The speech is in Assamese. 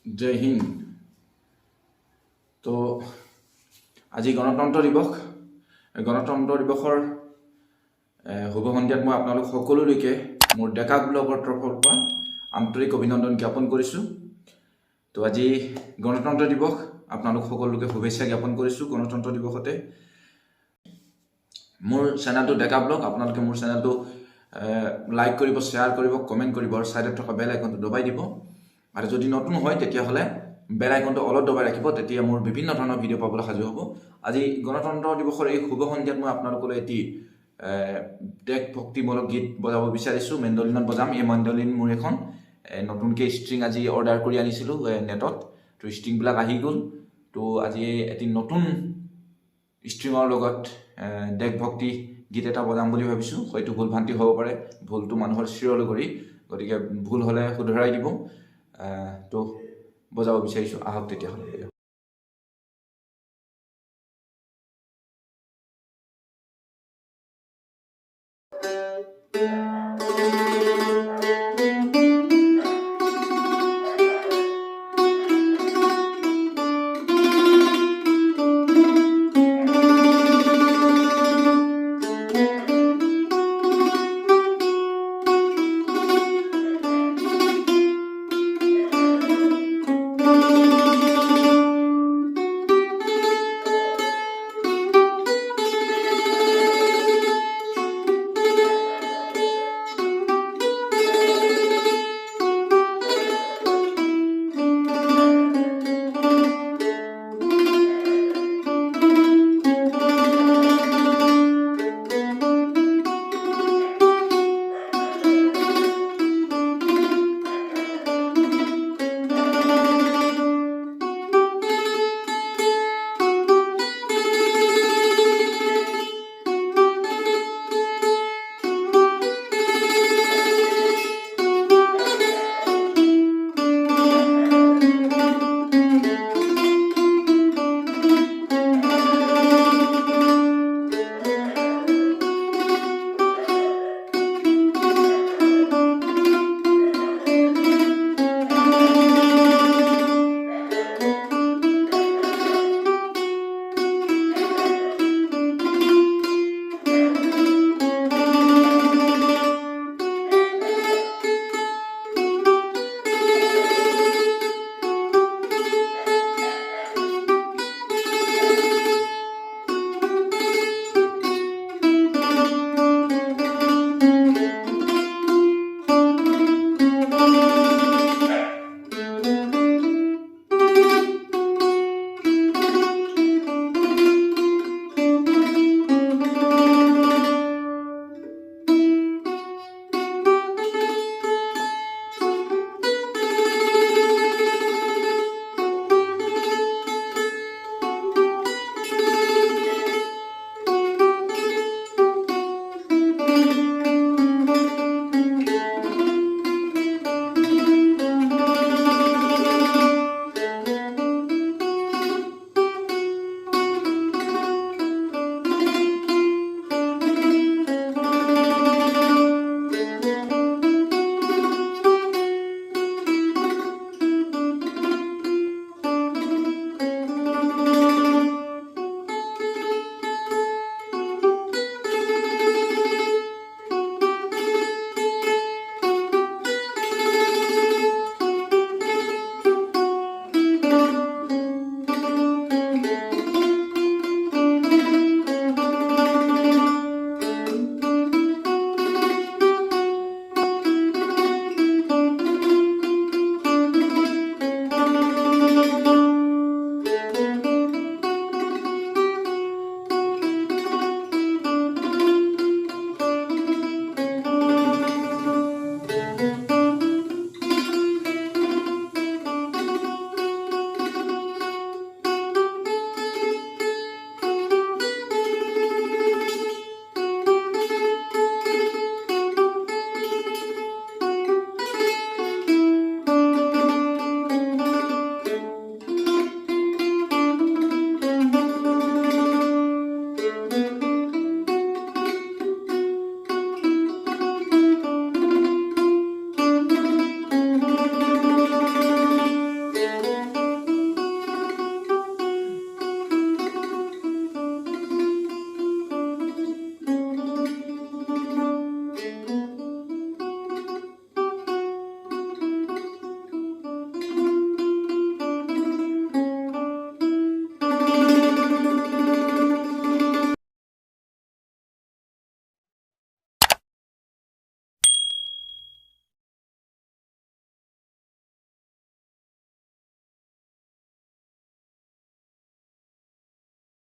जय हिंद। तो आज गणतंत्र दिवस शुभ सन्ध्यात मैं आपलोक सकलोके मोर डेका ब्लगर तरफर आंतरिक अभिनंदन ज्ञापन करिছোঁ। तो आज गणतंत्र दिवस आपलोक सकलोके शुभेच्छा ज्ञापन करिছোঁ। गणतंत्र दिवसते मोर चैनल डेका ब्लग आपलोके मोर चैनल लाइक करिब, शेयर करिब, कमेंट करिब और साइडत थका बेल आइकन दबाई दिब। और जदि नतुन হয় তেতিয়াহলে বেল আইকনটো অলপ দবাই ৰাখিব, তেতিয়া মোৰ বিভিন্ন ধৰণৰ ভিডিঅ' পাবলৈ সাজু হ'ব। আজি গণতন্ত্ৰ দিৱসৰ এই শুভ সন্ধ্যাত মই আপোনালোকলৈ এটি দেশ ভক্তিমূলক গীত বজাব বিচাৰিছোঁ। মেণ্ডলিনত বজাম। এই মেণ্ডলিন মোৰ এখন নতুনকৈ ষ্ট্ৰিং আজি অৰ্ডাৰ কৰি আনিছিলোঁ নেটত। তো ষ্ট্ৰিংবিলাক আহি গ'ল। তো আজি এটি নতুন ষ্ট্ৰিঙৰ লগত দেশ ভক্তি গীত এটা বজাম বুলি ভাবিছোঁ। হয়তো ভুল ভ্ৰান্তি হ'ব পাৰে, ভুলটো মানুহৰ চিৰলগৰি, গতিকে ভুল হ'লে শুধৰাই দিব। তো বজাব বিচাৰিছোঁ। আহক তেতিয়াহ'লে।